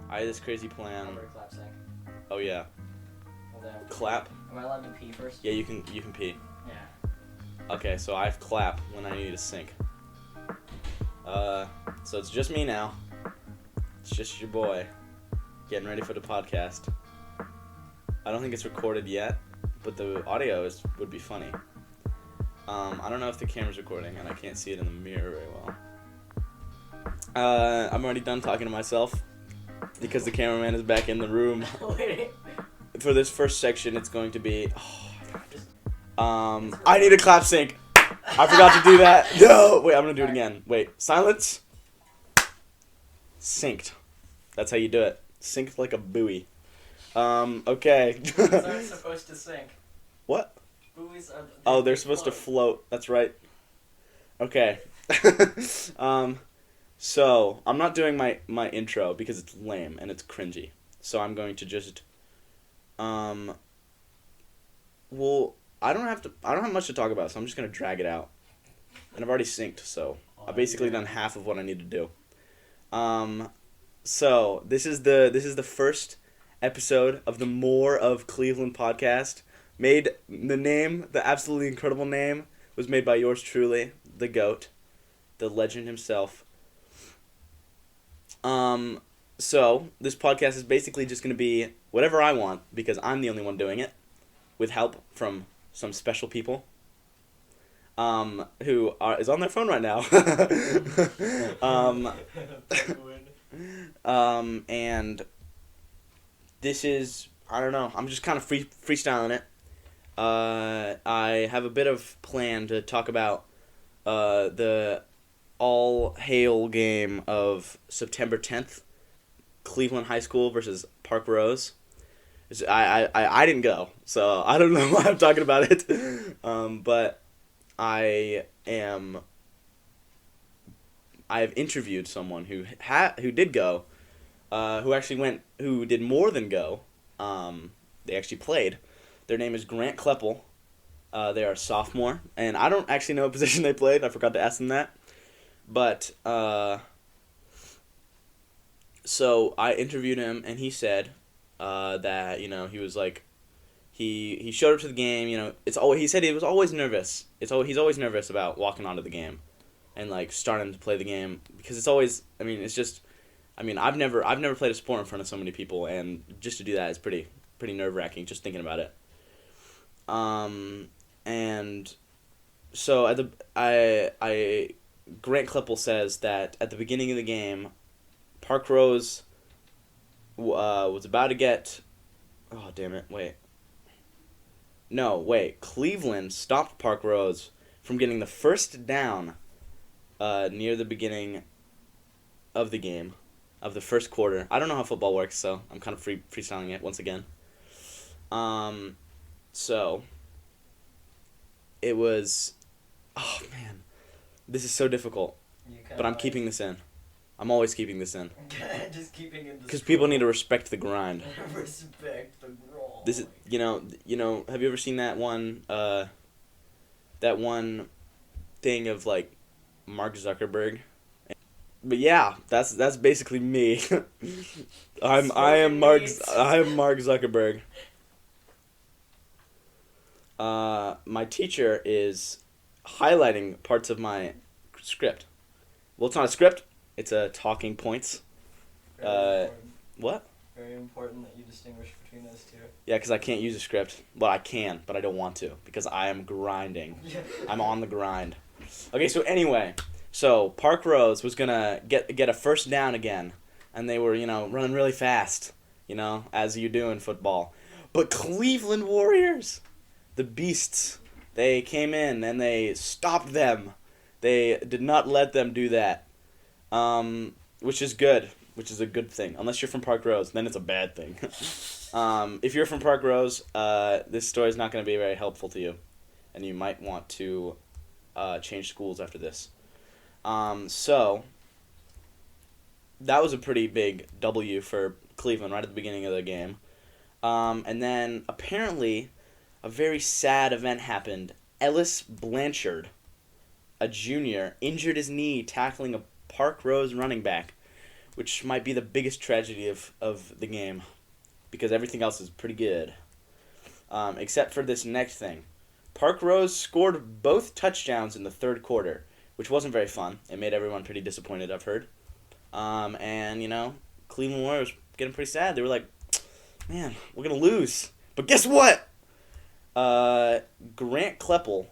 I had this crazy plan. I'm gonna clap sync. Oh yeah. Well, then, Clap? Am I allowed to pee first? Yeah, you can pee. Yeah. Okay, so I have clap when I need to sync. So it's just me now. It's just your boy, getting ready for the podcast. I don't think it's recorded yet, but the audio would be funny. I don't know if the camera's recording, and I can't see it in the mirror very well. I'm already done talking to myself because the cameraman is back in the room. Wait. For this first section, it's going to be. I need a clap sync. I forgot to do that. No, wait, I'm gonna do it again. Wait, silence. Synced. That's how you do it. Synced like a buoy. Okay. Buoys aren't supposed to sink. What? Buoys are. Oh, they're supposed to float. That's right. Okay. So I'm not doing my intro because it's lame and it's cringy. So I'm going to just. Well, I don't have much to talk about, so I'm just gonna drag it out. And I've already synced, so I've basically done half of what I need to do. So this is the first episode of the More of Cleveland podcast. The absolutely incredible name was made by yours truly, the GOAT, the legend himself. So this podcast is basically just gonna be whatever I want because I'm the only one doing it, with help from some special people. Who is on their phone right now. And this is, I don't know, I'm just kind of freestyling it. I have a bit of plan to talk about the all-hail game of September 10th, Cleveland High School versus Parkrose. I didn't go, so I don't know why I'm talking about it. But I have interviewed someone who did go, who did more than go. They actually played. Their name is Grant Kleppel. They are a sophomore, and I don't actually know what position they played. I forgot to ask them that. But so I interviewed him, and he said that he was like. He showed up to the game, he said he was always nervous. He's always nervous about walking onto the game and like starting to play the game because it's always, I've never played a sport in front of so many people, and just to do that is pretty nerve-wracking just thinking about it. And so Grant Kleppel says that at the beginning of the game, Parkrose was about to get, oh damn it, Cleveland stopped Parkrose from getting the first down near the beginning of the game, of the first quarter. I don't know how football works, so I'm kind of freestyling it once again. So it was, oh man, this is so difficult, but I'm keeping this in. I'm always keeping this in. Just keeping it. Because people need to respect the grind. Respect the grind. This is, have you ever seen that one thing of like Mark Zuckerberg? But yeah, that's basically me. I am Mark Zuckerberg. My teacher is highlighting parts of my script. Well, it's not a script. It's a talking points. What? Very important that you distinguish between those two. Yeah, because I can't use a script. Well, I can, but I don't want to because I am grinding. I'm on the grind. Okay, so anyway, Parkrose was gonna get a first down again, and they were running really fast, as you do in football. But Cleveland Warriors, the beasts, they came in and they stopped them. They did not let them do that. Which is good, which is a good thing. Unless you're from Parkrose, then it's a bad thing. If you're from Parkrose, this story is not going to be very helpful to you, and you might want to change schools after this. So that was a pretty big W for Cleveland right at the beginning of the game. And then apparently a very sad event happened. Ellis Blanchard, a junior, injured his knee tackling a Parkrose running back, which might be the biggest tragedy of the game, because everything else is pretty good, except for this next thing. Parkrose scored both touchdowns in the third quarter, which wasn't very fun. It made everyone pretty disappointed, I've heard. And, Cleveland Warriors getting pretty sad. They were like, man, we're going to lose. But guess what? Grant Kleppel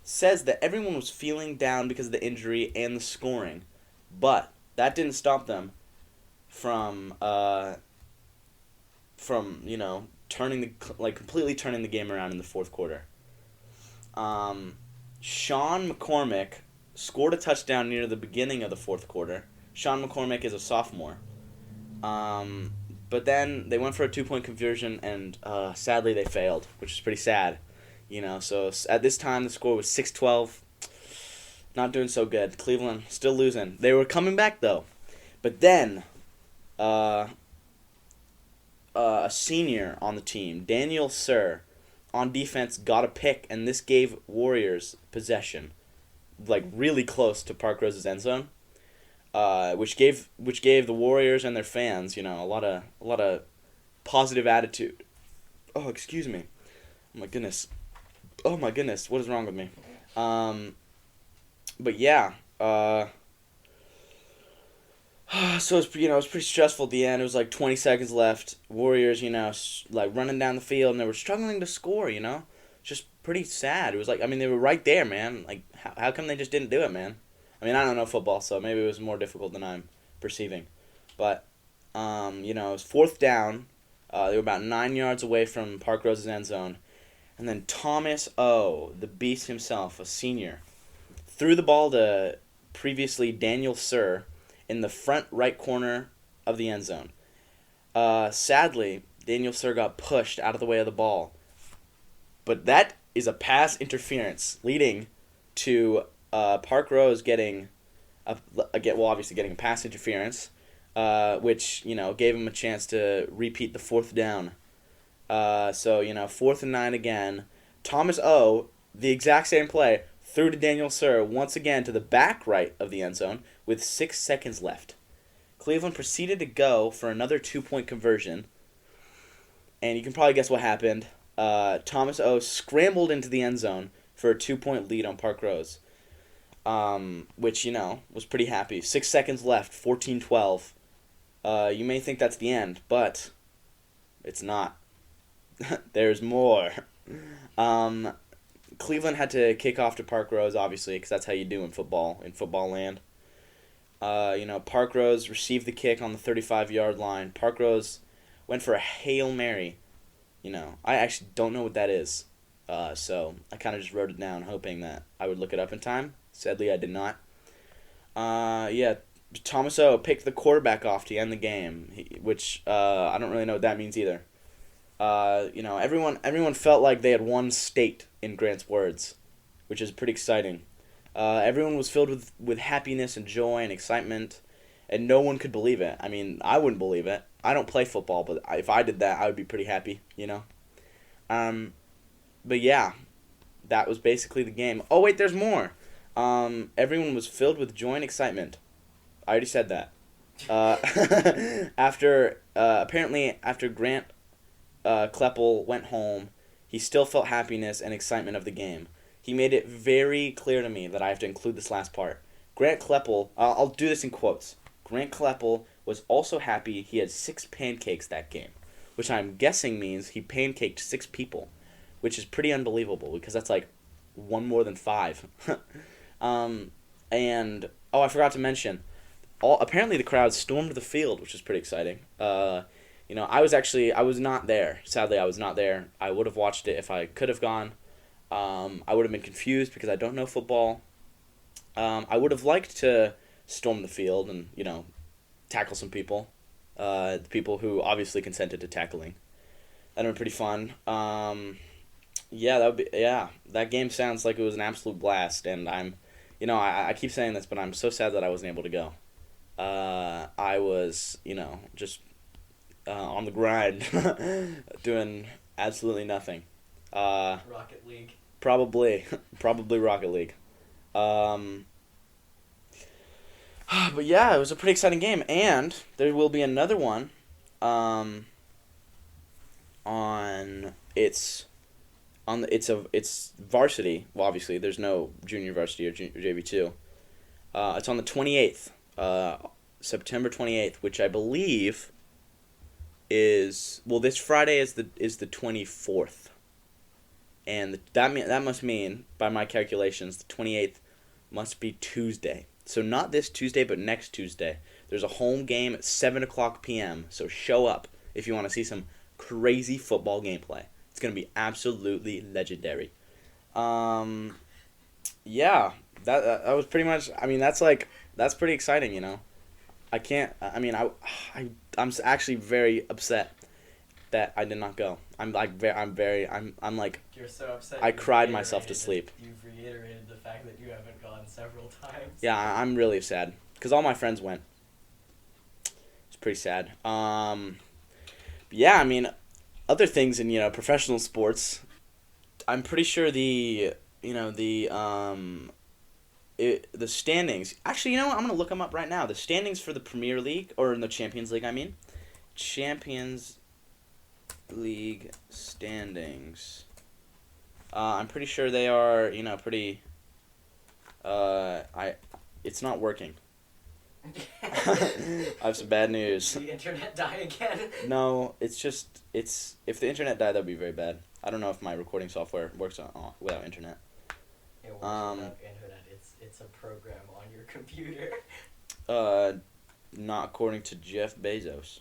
says that everyone was feeling down because of the injury and the scoring. But that didn't stop them from completely turning the game around in the fourth quarter. Sean McCormick scored a touchdown near the beginning of the fourth quarter. Sean McCormick is a sophomore. But then they went for a 2-point conversion, and sadly they failed, which is pretty sad. So at this time the score was 6-12. Not doing so good. Cleveland still losing. They were coming back though. But then a senior on the team, Daniel Sir, on defense got a pick, and this gave Warriors possession, like really close to Parkrose's end zone, which gave the Warriors and their fans, a lot of positive attitude. Oh, excuse me. Oh my goodness, what is wrong with me? But yeah, so it was pretty stressful at the end. It was like 20 seconds left. Warriors, running down the field, and they were struggling to score, Just pretty sad. It was like, they were right there, man. Like, how come they just didn't do it, man? I don't know football, so maybe it was more difficult than I'm perceiving. But, it was fourth down. They were about 9 yards away from Parkrose's end zone. And then Thomas O., the beast himself, a senior, threw the ball to previously Daniel Sir in the front right corner of the end zone. Sadly, Daniel Sir got pushed out of the way of the ball. But that is a pass interference, leading to Parkrose getting getting a pass interference, which gave him a chance to repeat the fourth down. So 4th and 9 again. Thomas O., the exact same play, threw to Daniel Sir once again to the back right of the end zone with 6 seconds left. Cleveland proceeded to go for another 2-point conversion, and you can probably guess what happened. Thomas O. scrambled into the end zone for a 2-point lead on Parkrose, which, was pretty happy. 6 seconds left, 14-12. You may think that's the end, but it's not. There's more. Cleveland had to kick off to Parkrose, obviously, because that's how you do in football land. Parkrose received the kick on the 35-yard line. Parkrose went for a Hail Mary. I actually don't know what that is. So I kind of just wrote it down, hoping that I would look it up in time. Sadly, I did not. Thomas O. picked the quarterback off to end the game, which I don't really know what that means either. Everyone felt like they had won state, in Grant's words, which is pretty exciting. Everyone was filled with happiness and joy and excitement, and no one could believe it. I wouldn't believe it. I don't play football, but if I did that, I would be pretty happy, But yeah, that was basically the game. Oh, wait, there's more. Everyone was filled with joy and excitement. I already said that. Apparently, after Grant Kleppel went home, he still felt happiness and excitement of the game. He made it very clear to me that I have to include this last part. Grant Kleppel, I'll do this in quotes. Grant Kleppel was also happy he had 6 pancakes that game, which I'm guessing means he pancaked 6 people, which is pretty unbelievable because that's like one more than 5. And I forgot to mention, apparently the crowd stormed the field, which is pretty exciting. I was not there. Sadly, I was not there. I would have watched it if I could have gone. I would have been confused because I don't know football. I would have liked to storm the field and, tackle some people. The people who obviously consented to tackling. That would be pretty fun. That game sounds like it was an absolute blast, and I keep saying this, but I'm so sad that I wasn't able to go. I was, just on the grind, doing absolutely nothing. Rocket League. Probably Rocket League. But yeah, it was a pretty exciting game, and there will be another one, on it's varsity. Well, obviously, there's no junior varsity or JV2. It's on the 28th, September 28th, which I believe is, well, this Friday is the 24th, and that must mean, by my calculations, the 28th must be Tuesday. So not this Tuesday, but next Tuesday. There's a home game at 7:00 p.m. So show up if you want to see some crazy football gameplay. It's gonna be absolutely legendary. Yeah, that was pretty much. I mean, that's pretty exciting, you know. I can't. I mean, I'm actually very upset that I did not go. I'm like I'm like. You're so upset. I cried myself to sleep. You've reiterated the fact that you haven't gone several times. Yeah, I'm really sad because all my friends went. It's pretty sad. Yeah, I mean, other things in professional sports. I'm pretty sure the standings. Actually, you know what? I'm gonna look them up right now. The standings for the Premier League, or in the Champions League, I mean, Champions League standings. I'm pretty sure they are, pretty. It's not working. I have some bad news. Did the internet die again? No, it's if the internet died, that'd be very bad. I don't know if my recording software works without internet. It works without internet. It's a program on your computer. Not according to Jeff Bezos.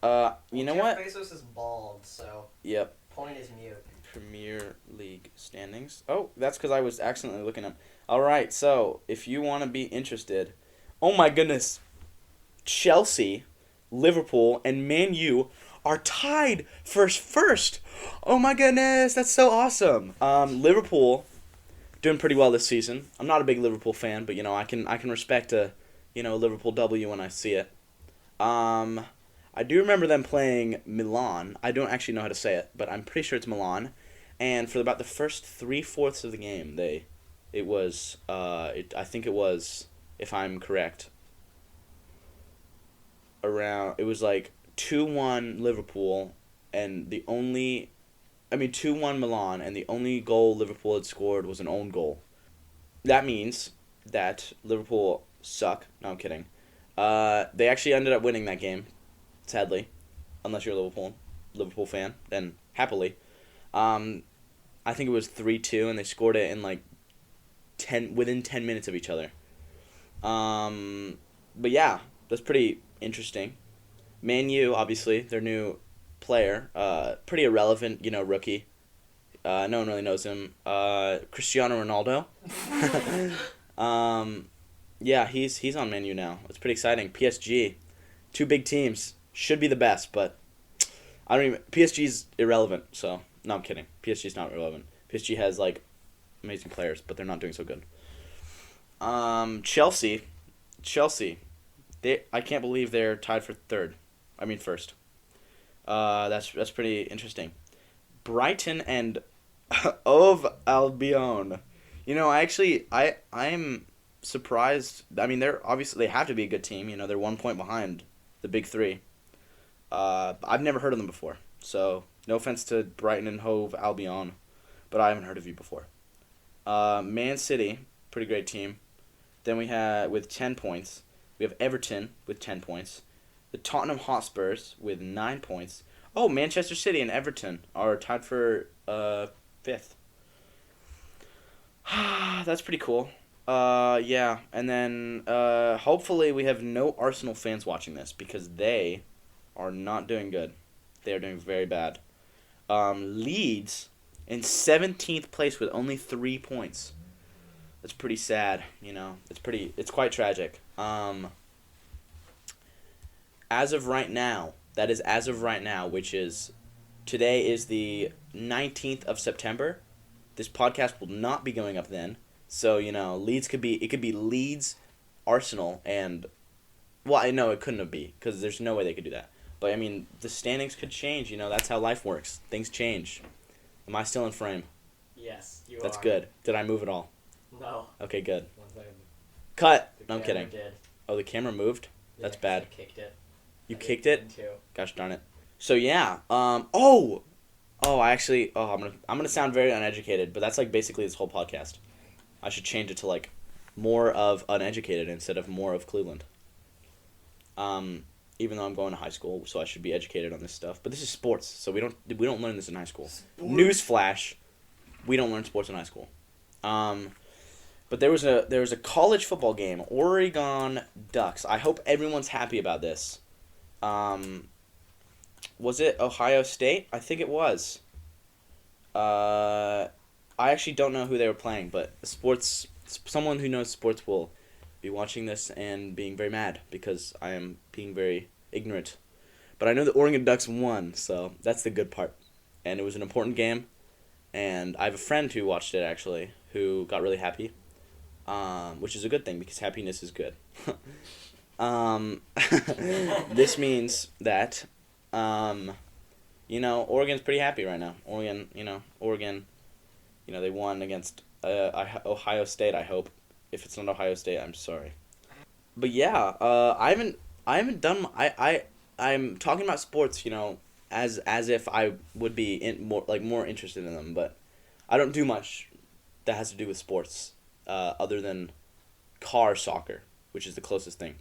You know Jeff what? Bezos is bald, so. Yep. Point is mute. Premier League standings. Oh, that's because I was accidentally looking up. All right, so if you want to be interested, oh my goodness, Chelsea, Liverpool, and Man U are tied first. Oh my goodness, that's so awesome. Liverpool doing pretty well this season. I'm not a big Liverpool fan, but I can respect a Liverpool W when I see it. I do remember them playing Milan. I don't actually know how to say it, but I'm pretty sure it's Milan. And for about the first 3/4 of the game, I think it was, if I'm correct, it was like 2-1 Liverpool, and 2-1 Milan, and the only goal Liverpool had scored was an own goal. That means that Liverpool suck. No, I'm kidding. They actually ended up winning that game, sadly, unless you're a Liverpool fan, then happily. I think it was 3-2, and they scored it in within 10 minutes of each other. But yeah, that's pretty interesting. Man U, obviously, their new player, pretty irrelevant, rookie. No one really knows him. Cristiano Ronaldo. Yeah, he's on Man U now. It's pretty exciting. PSG, two big teams. Should be the best, but PSG's irrelevant, so no, I'm kidding. PSG's not relevant. PSG has amazing players, but they're not doing so good. Chelsea, I can't believe they're tied for first. That's pretty interesting. Brighton and of Albion. I'm surprised. I mean, they have to be a good team. They're 1 point behind the big three. I've never heard of them before, so no offense to Brighton and Hove Albion, but I haven't heard of you before. Man City, pretty great team. Then we have, with 10 points, we have Everton with 10 points. The Tottenham Hotspurs with 9 points. Oh, Manchester City and Everton are tied for 5th. That's pretty cool. Yeah, and then hopefully we have no Arsenal fans watching this because they are not doing good. They are doing very bad. Leeds in 17th place with only 3 points. That's pretty sad, It's quite tragic. As of right now, which is, today is the 19th of September. This podcast will not be going up then. So, Leeds could be Leeds, Arsenal, and, well, I know it couldn't be, because there's no way they could do that. But, I mean, the standings could change, that's how life works. Things change. Am I still in frame? Yes, you are. That's good. Did I move at all? No. Okay, good. 1 second. Cut! The No, I'm kidding. Did. Oh, the camera moved? That's Yeah, bad. I kicked it. You I kicked did it? too. Gosh darn it. So yeah. Oh, I'm gonna sound very uneducated, but that's like basically this whole podcast. I should change it to like more of uneducated instead of more of Cleveland. Even though I'm going to high school, so I should be educated on this stuff. But this is sports, so we don't learn this in high school. Newsflash, we don't learn sports in high school. But there was a college football game, Oregon Ducks. I hope everyone's happy about this. Was it Ohio State? I think it was. I actually don't know who they were playing, but someone who knows sports will be watching this and being very mad because I am being very ignorant. But I know the Oregon Ducks won, so that's the good part. And it was an important game, and I have a friend who watched it actually, who got really happy, which is a good thing because happiness is good. This means that, Oregon's pretty happy right now. Oregon, they won against Ohio State, I hope. If it's not Ohio State, I'm sorry. But yeah, I haven't done. I'm talking about sports, as if I would be more interested in them, but I don't do much that has to do with sports, other than car soccer, which is the closest thing.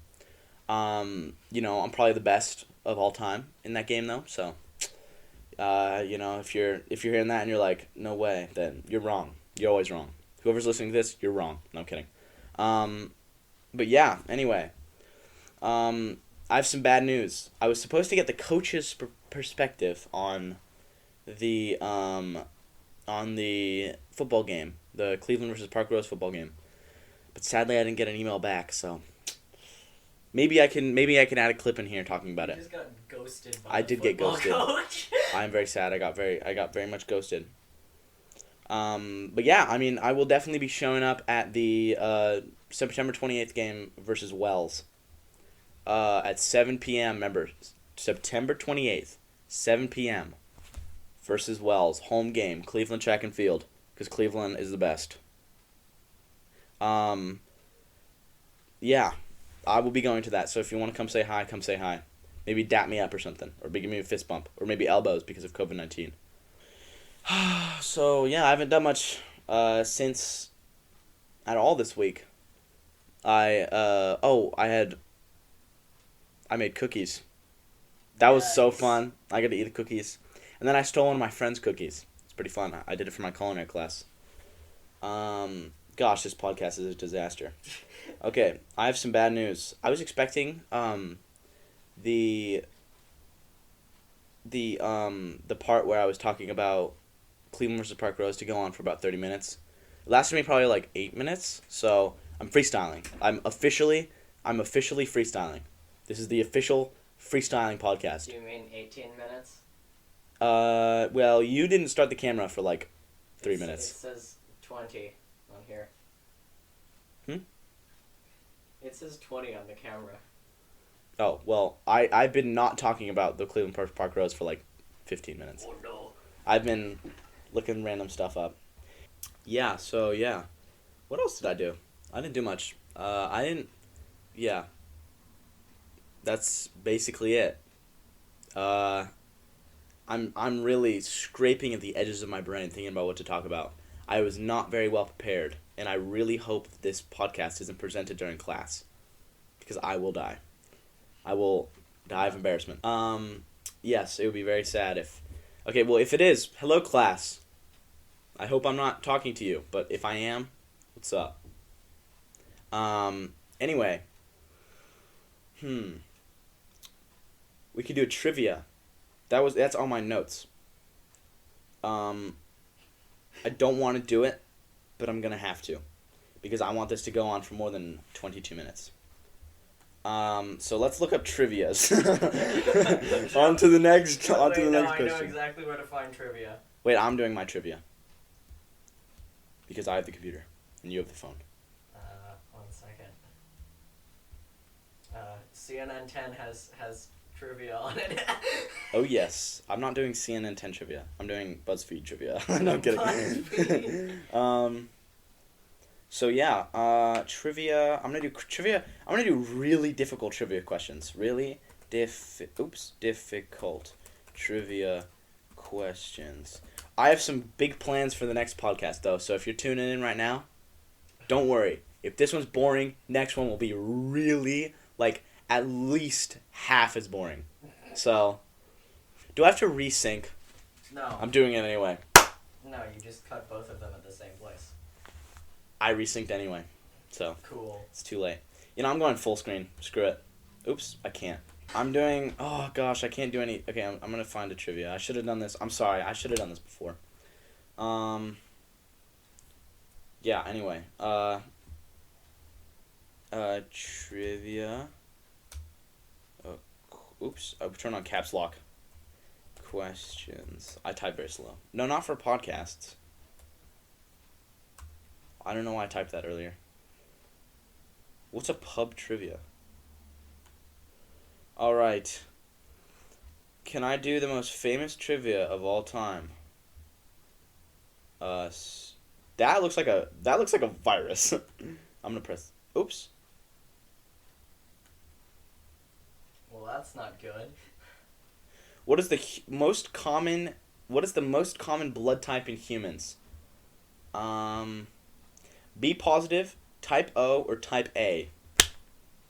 I'm probably the best of all time in that game though, so. If you're hearing that and you're like, no way, then you're wrong. You're always wrong. Whoever's listening to this, you're wrong. No, I'm kidding. But yeah, anyway. I have some bad news. I was supposed to get the coach's perspective on the football game, the Cleveland versus Parkrose football game. But sadly I didn't get an email back, so maybe I can add a clip in here talking about You it. just got ghosted by I the did get football ghosted. coach. I'm very sad. I got very much ghosted. But yeah, I will definitely be showing up at the September 28th game versus Wells at 7 p.m. Remember, September 28th, 7 p.m. versus Wells, home game, Cleveland track and field, because Cleveland is the best. Yeah, I will be going to that. So if you want to come say hi, come say hi. Maybe dap me up or something, or give me a fist bump, or maybe elbows because of COVID-19. So yeah, I haven't done much since at all this week. I made cookies. That was so Nice. fun. I got to eat the cookies, and then I stole one of my friend's cookies. It's pretty fun. I did it for my culinary class. Gosh, this podcast is a disaster. Okay, I have some bad news. I was expecting the part where I was talking about Cleveland versus Parkrose to go on for about 30 minutes. It lasted me probably like 8 minutes, so I'm freestyling. I'm officially freestyling. This is the official freestyling podcast. Do you mean 18 minutes? Well, you didn't start the camera for like 3 minutes. It says 20 on here. It says 20 on the camera. Oh, well, I've been not talking about the Cleveland Parkrose for like 15 minutes. Oh no. I've been looking random stuff up. Yeah, so yeah. What else did I do? I didn't do much. Yeah. That's basically it. I'm really scraping at the edges of my brain thinking about what to talk about. I was not very well prepared, and I really hope this podcast isn't presented during class, because I will die. I will die of embarrassment. Yes, it would be very sad if... Okay, well, if it is, hello, class. I hope I'm not talking to you, but if I am, what's up? Anyway. We could do a trivia. That's on my notes. I don't want to do it, but I'm gonna have to, because I want this to go on for more than 22 minutes. So let's look up trivias. On to the next I know question. exactly where to find trivia. Wait, I'm doing my trivia. Because I have the computer, and you have the phone. 1 second. CNN 10 has trivia on it. Oh yes, I'm not doing CNN 10 trivia. I'm doing BuzzFeed trivia. No, I'm kidding. BuzzFeed. So yeah, trivia. I'm gonna do trivia. I'm gonna do really difficult trivia questions. Really difficult trivia questions. I have some big plans for the next podcast though. So if you're tuning in right now, don't worry. If this one's boring, next one will be really like at least half as boring. So, do I have to resync? No. I'm doing it anyway. No, you just cut both of them at the same place. I resynced anyway. So, Cool. it's too late. You know, I'm going full screen. Screw it. Oops, I can't. I'm doing... Oh, gosh, I can't do any... Okay, I'm going to find a trivia. I should have done this. I'm sorry. I should have done this before. Yeah, anyway. Trivia. Oops, I turn on caps lock. Questions. I type very slow. No, not for podcasts. I don't know why I typed that earlier. What's a pub trivia? Alright. Can I do the most famous trivia of all time? That looks like a virus. I'm gonna press. Oops. Well, that's not good. What is the most common blood type in humans? B positive, type O, or type A?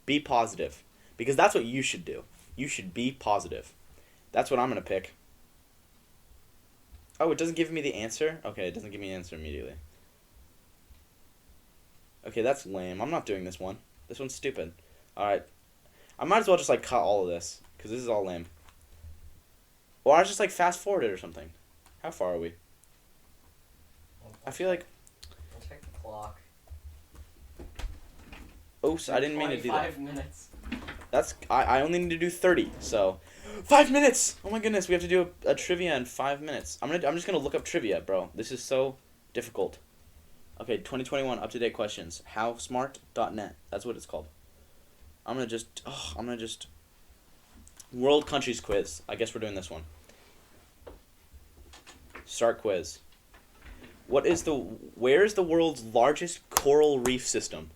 B positive. Because that's what you should do. You should be positive. That's what I'm going to pick. Oh, it doesn't give me the answer? Okay, it doesn't give me an answer immediately. Okay, that's lame. I'm not doing this one. This one's stupid. Alright. I might as well just, like, cut all of this. Because this is all lame. Or I just, like, fast forward it or something. How far are we? I feel like... I'll check the clock. Oops, I didn't mean to do that. 25 minutes. That's... I only need to do 30, so... 5 minutes! Oh my goodness, we have to do a trivia in 5 minutes. I'm just gonna look up trivia, bro. This is so difficult. Okay, 2021 up-to-date questions. Howsmart.net. That's what it's called. I'm gonna just... World countries quiz. I guess we're doing this one. Start quiz. Where is the world's largest coral reef system?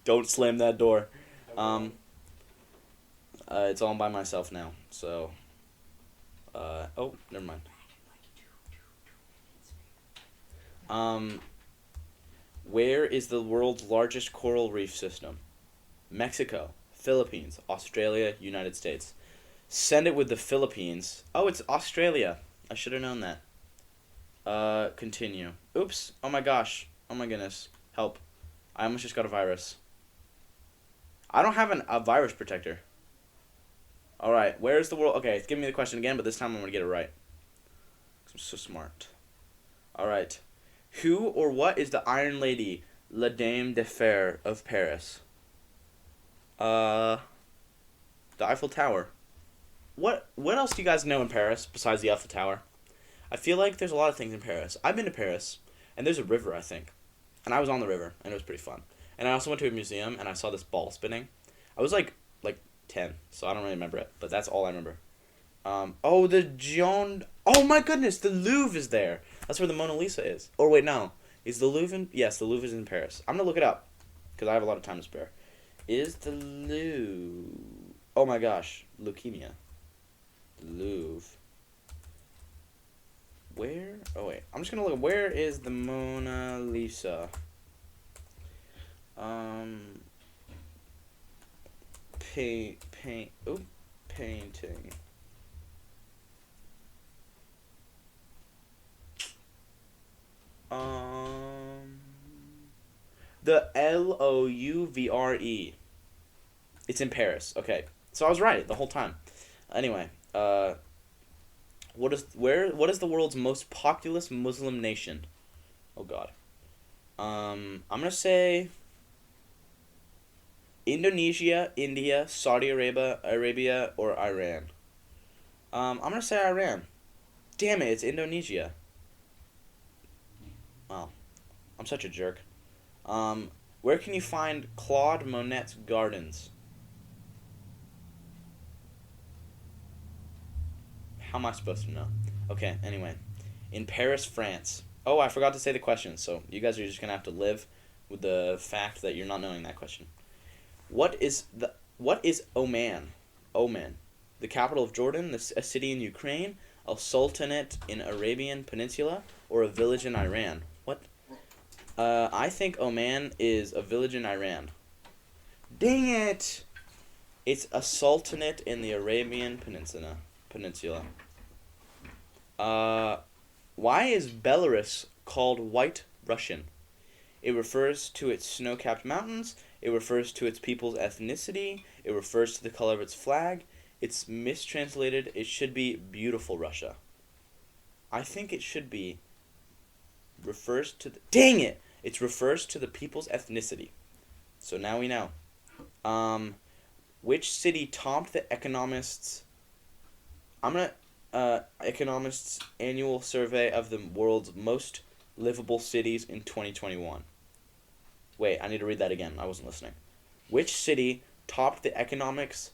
Don't slam that door. It's all by myself now, so... oh, never mind. Where is the world's largest coral reef system? Mexico, Philippines, Australia, United States. Send it with the Philippines. Oh, it's Australia. I should have known that. Continue. Oops. Oh my gosh. Oh my goodness. Help. I almost just got a virus. I don't have a virus protector. Alright, where's the world... Okay, give me the question again, but this time I'm going to get it right. I'm so smart. Alright. Who or what is the Iron Lady, La Dame de Fer of Paris? The Eiffel Tower. What else do you guys know in Paris besides the Eiffel Tower? I feel like there's a lot of things in Paris. I've been to Paris, and there's a river, I think. And I was on the river, and it was pretty fun. And I also went to a museum, and I saw this ball spinning. I was like 10, so I don't really remember it, but that's all I remember. Oh, oh my goodness, the Louvre is there. That's where the Mona Lisa is. Or wait, no. Is the Louvre in... Yes, the Louvre is in Paris. I'm going to look it up, because I have a lot of time to spare. Is the Louvre... Oh my gosh, leukemia. Louvre. Where? Oh wait, I'm just going to look. Where is the Mona Lisa? Painting. The Louvre. It's in Paris. Okay, so I was right the whole time. Anyway, what is the world's most populous Muslim nation? Oh God. I'm gonna say Indonesia, India, Saudi Arabia, or Iran. I'm gonna say Iran. Damn it, it's Indonesia. Wow, I'm such a jerk. Where can you find Claude Monet's gardens? How am I supposed to know? Okay, anyway. in Paris, France. Oh, I forgot to say the question, so you guys are just gonna have to live with the fact that you're not knowing that question. What is Oman? Oman, the capital of Jordan, a city in Ukraine, a sultanate in Arabian Peninsula, or a village in Iran? What? I think Oman is a village in Iran. Dang it! It's a sultanate in the Arabian Peninsula. Why is Belarus called White Russian? It refers to its snow-capped mountains. It refers to its people's ethnicity. It refers to the color of its flag. It's mistranslated. It should be Beautiful Russia. I think it should be refers to the... Dang it! It refers to the people's ethnicity. So now we know. Which city topped the Economist's... Economist's annual survey of the world's most livable cities in 2021. Wait, I need to read that again. I wasn't listening. Which city topped the Economist's...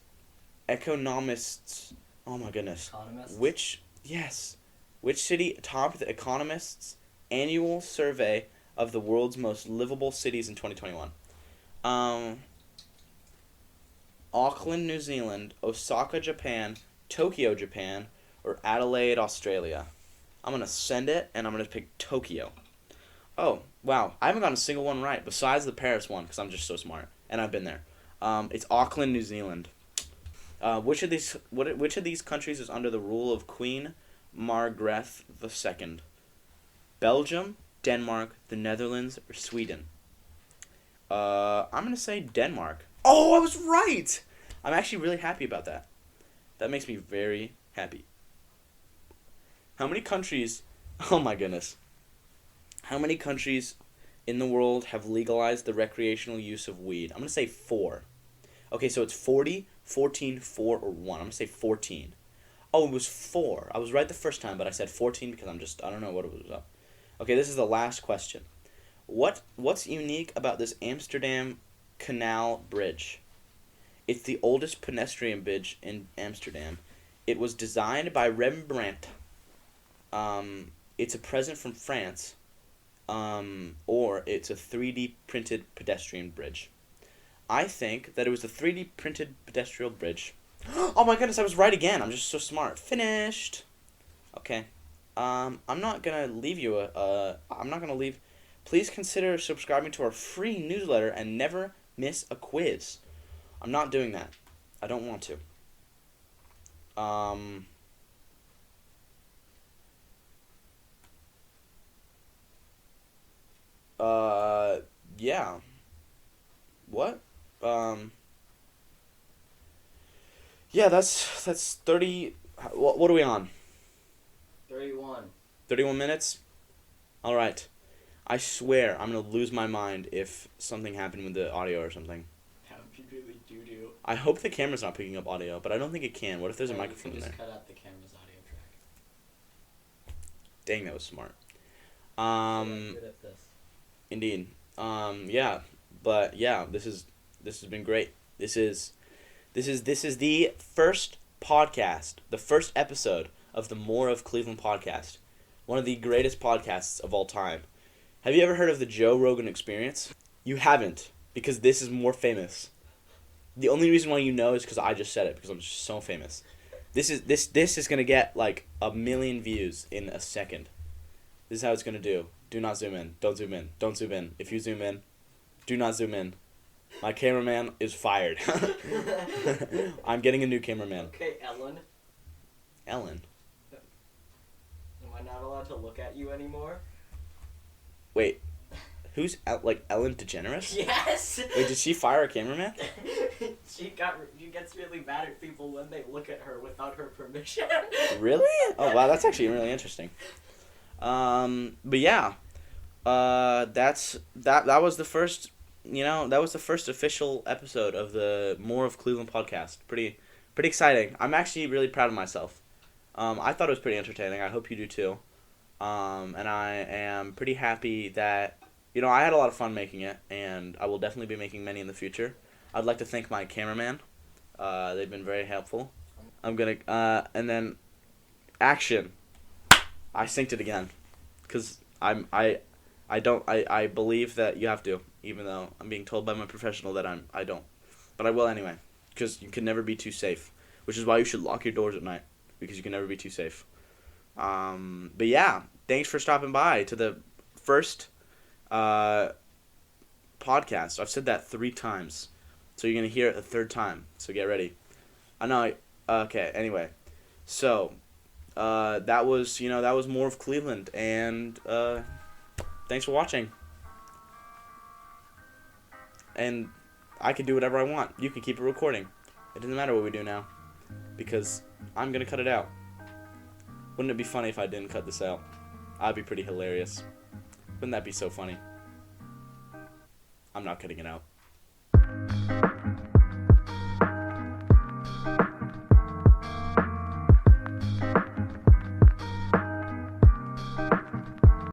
Oh my goodness. Economists? Which city topped the Economist's annual survey of the world's most livable cities in 2021? Auckland, New Zealand, Osaka, Japan, Tokyo, Japan, or Adelaide, Australia. I'm going to send it, and I'm going to pick Tokyo. Oh, wow. I haven't gotten a single one right, besides the Paris one, because I'm just so smart, and I've been there. It's Auckland, New Zealand. Which of these countries is under the rule of Queen Margrethe II? Belgium, Denmark, the Netherlands, or Sweden? I'm going to say Denmark. Oh, I was right! I'm actually really happy about that. That makes me very happy. How many countries... Oh my goodness. How many countries in the world have legalized the recreational use of weed? I'm going to say 4. Okay, so it's 40, 14, 4, or 1. I'm going to say 14. Oh, it was 4. I was right the first time, but I said 14 because I don't know what it was up. Okay, this is the last question. What's unique about this Amsterdam Canal Bridge? It's the oldest pedestrian bridge in Amsterdam. It was designed by Rembrandt. It's a present from France. Or it's a 3D printed pedestrian bridge. I think that it was a 3D printed pedestrian bridge. Oh my goodness, I was right again. I'm just so smart. Finished. Okay. I'm not gonna leave you Please consider subscribing to our free newsletter and never miss a quiz. I'm not doing that. I don't want to. Yeah. What? Yeah, that's 30... What are we on? 31. 31 minutes? Alright. I swear I'm going to lose my mind if something happened with the audio or something. That would be really doo-doo. I hope the camera's not picking up audio, but I don't think it can. What if there's a microphone in there? Just cut out the camera's audio track. Dang, that was smart. I'm good at this. Indeed. Yeah. But yeah, this has been great. This is the first podcast, the first episode of the More of Cleveland podcast. One of the greatest podcasts of all time. Have you ever heard of the Joe Rogan Experience? You haven't, because this is more famous. The only reason why you know is because I just said it, because I'm just so famous. This is gonna get like 1 million views in a second. This is how it's gonna do. Do not zoom in. Don't zoom in. Don't zoom in. If you zoom in, do not zoom in. My cameraman is fired. I'm getting a new cameraman. Okay, Ellen. Ellen? Am I not allowed to look at you anymore? Wait, who's Ellen DeGeneres? Yes! Wait, did she fire a cameraman? She gets really mad at people when they look at her without her permission. Really? Oh wow, that's actually really interesting. But yeah, that was the first, that was the first official episode of the More of Cleveland podcast. Pretty exciting. I'm actually really proud of myself. I thought it was pretty entertaining. I hope you do too. And I am pretty happy that, I had a lot of fun making it, and I will definitely be making many in the future. I'd like to thank my cameraman. They've been very helpful. I'm gonna, and then, action. I synced it again, because I believe that you have to, even though I'm being told by my professional that I don't, but I will anyway, because you can never be too safe, which is why you should lock your doors at night, because you can never be too safe. But yeah, thanks for stopping by to the first podcast. I've said that 3 times, so you're gonna hear it a 3rd time. So get ready. I know. Okay. Anyway, so that was more of Cleveland, and thanks for watching. And I can do whatever I want. You can keep it recording. It doesn't matter what we do now, because I'm gonna cut it out. Wouldn't it be funny if I didn't cut this out? I'd be pretty hilarious. Wouldn't that be so funny? I'm not cutting it out.